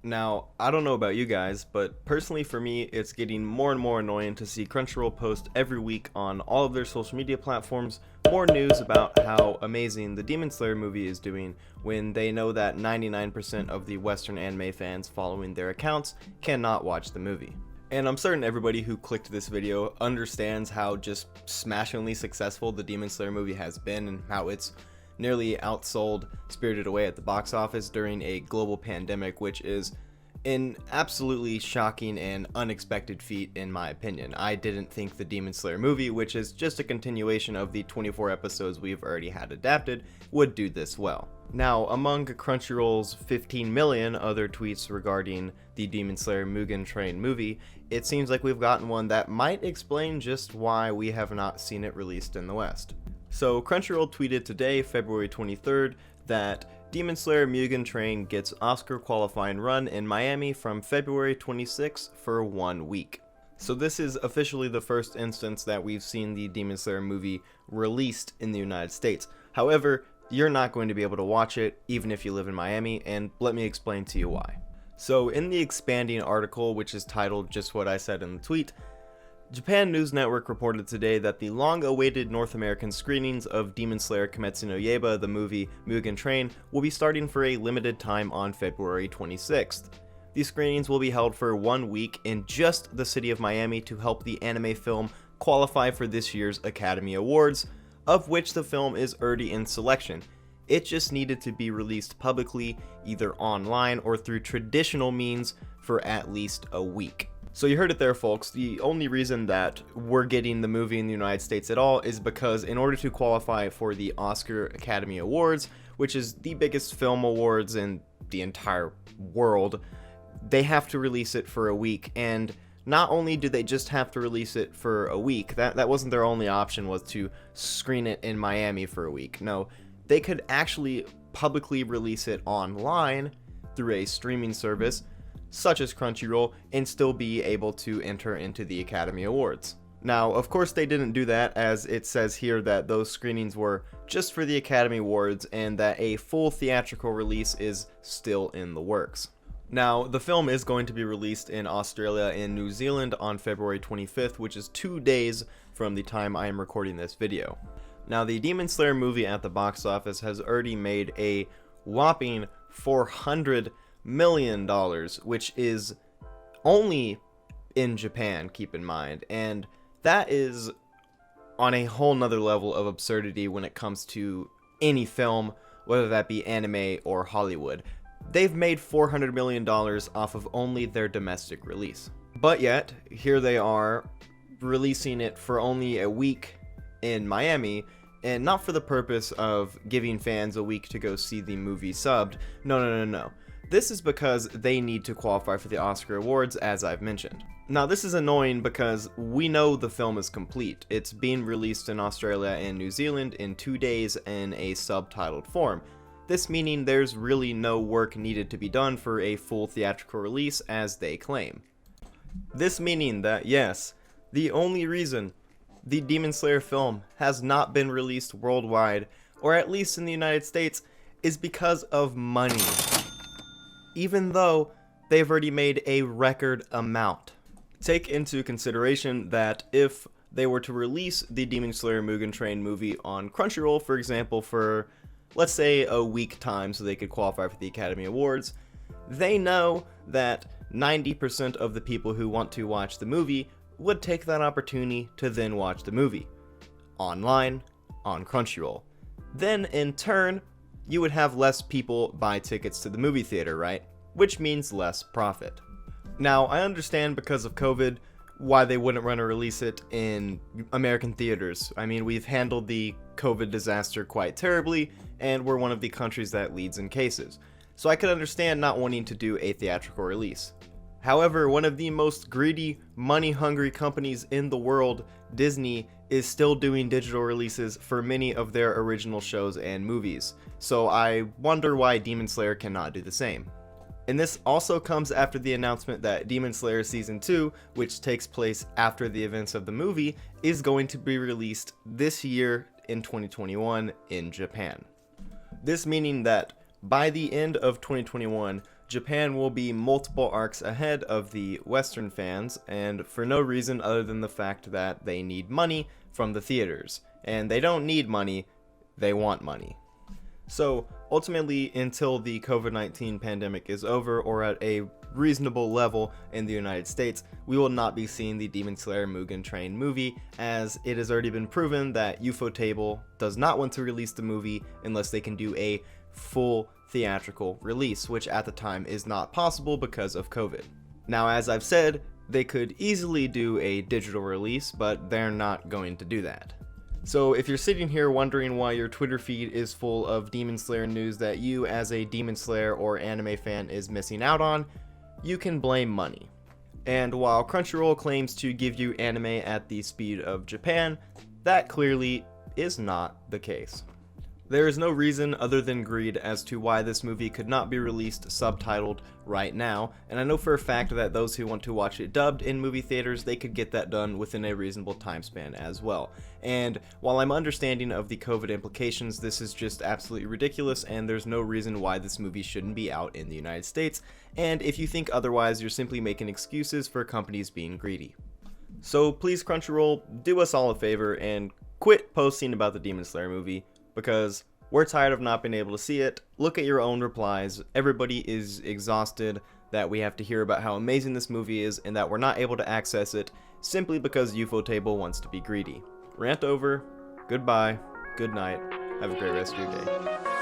Now, I don't know about you guys, but personally for me, it's getting more and more annoying to see Crunchyroll post every week on all of their social media platforms more news about how amazing the Demon Slayer movie is doing when they know that 99% of the Western anime fans following their accounts cannot watch the movie. And I'm certain everybody who clicked this video understands how just smashingly successful the Demon Slayer movie has been and how it's nearly outsold Spirited Away at the box office during a global pandemic, which is an absolutely shocking and unexpected feat in my opinion. I didn't think the Demon Slayer movie, which is just a continuation of the 24 episodes we've already had adapted, would do this well. Now, among Crunchyroll's 15 million other tweets regarding the Demon Slayer Mugen Train movie, it seems like we've gotten one that might explain just why we have not seen it released in the West. So Crunchyroll tweeted today, February 23rd, that Demon Slayer Mugen Train gets Oscar qualifying run in Miami from February 26th for 1 week. So this is officially the first instance that we've seen the Demon Slayer movie released in the United States. However, you're not going to be able to watch it even if you live in Miami, and let me explain to you why. So in the expanding article, which is titled just what I said in the tweet, Japan News Network reported today that the long-awaited North American screenings of Demon Slayer Kimetsu no Yaiba, the movie Mugen Train, will be starting for a limited time on February 26th. These screenings will be held for 1 week in just the city of Miami to help the anime film qualify for this year's Academy Awards, of which the film is already in selection. It just needed to be released publicly, either online or through traditional means, for at least a week. So you heard it there, folks. The only reason that we're getting the movie in the United States at all is because in order to qualify for the Oscar Academy Awards, which is the biggest film awards in the entire world, they have to release it for a week. And not only do they just have to release it for a week, that wasn't their only option, was to screen it in Miami for a week. No, they could actually publicly release it online through a streaming service such as Crunchyroll, and still be able to enter into the Academy Awards. Now, of course they didn't do that, as it says here that those screenings were just for the Academy Awards and that a full theatrical release is still in the works. Now, the film is going to be released in Australia and New Zealand on February 25th, which is 2 days from the time I am recording this video. Now, the Demon Slayer movie at the box office has already made a whopping $400 million, which is only in Japan, keep in mind, and that is on a whole nother level of absurdity when it comes to any film, whether that be anime or Hollywood. They've made $400 million off of only their domestic release. But yet, here they are releasing it for only a week in Miami, and not for the purpose of giving fans a week to go see the movie subbed. No. This is because they need to qualify for the Oscar Awards, as I've mentioned. Now, this is annoying because we know the film is complete. It's being released in Australia and New Zealand in 2 days in a subtitled form. This meaning there's really no work needed to be done for a full theatrical release, as they claim. This meaning that, yes, the only reason the Demon Slayer film has not been released worldwide, or at least in the United States, is because of money, even though they've already made a record amount. Take into consideration that if they were to release the Demon Slayer Mugen Train movie on Crunchyroll, for example, for, let's say, a week time so they could qualify for the Academy Awards, they know that 90% of the people who want to watch the movie would take that opportunity to then watch the movie online on Crunchyroll. Then, in turn, you would have less people buy tickets to the movie theater, right? Which means less profit. Now, I understand because of COVID why they wouldn't want to release it in American theaters. I mean, we've handled the COVID disaster quite terribly, and we're one of the countries that leads in cases. So I could understand not wanting to do a theatrical release. However, one of the most greedy, money-hungry companies in the world, Disney, is still doing digital releases for many of their original shows and movies. So I wonder why Demon Slayer cannot do the same. And this also comes after the announcement that Demon Slayer Season 2, which takes place after the events of the movie, is going to be released this year in 2021 in Japan. This meaning that by the end of 2021, Japan will be multiple arcs ahead of the Western fans, and for no reason other than the fact that they need money from the theaters. And they don't need money, they want money. So ultimately, until the COVID-19 pandemic is over or at a reasonable level in the United States, we will not be seeing the Demon Slayer Mugen Train movie, as it has already been proven that Ufotable does not want to release the movie unless they can do a full theatrical release, which at the time is not possible because of COVID. Now, as I've said, they could easily do a digital release, but they're not going to do that. So if you're sitting here wondering why your Twitter feed is full of Demon Slayer news that you as a Demon Slayer or anime fan is missing out on, you can blame money. And while Crunchyroll claims to give you anime at the speed of Japan, that clearly is not the case. There is no reason other than greed as to why this movie could not be released subtitled right now, and I know for a fact that those who want to watch it dubbed in movie theaters, they could get that done within a reasonable time span as well. And while I'm understanding of the COVID implications, this is just absolutely ridiculous, and there's no reason why this movie shouldn't be out in the United States, and if you think otherwise, you're simply making excuses for companies being greedy. So please, Crunchyroll, do us all a favor and quit posting about the Demon Slayer movie, because we're tired of not being able to see it. Look at your own replies. Everybody is exhausted that we have to hear about how amazing this movie is and that we're not able to access it simply because Ufotable wants to be greedy. Rant over. Goodbye. Good night. Have a great rest of your day.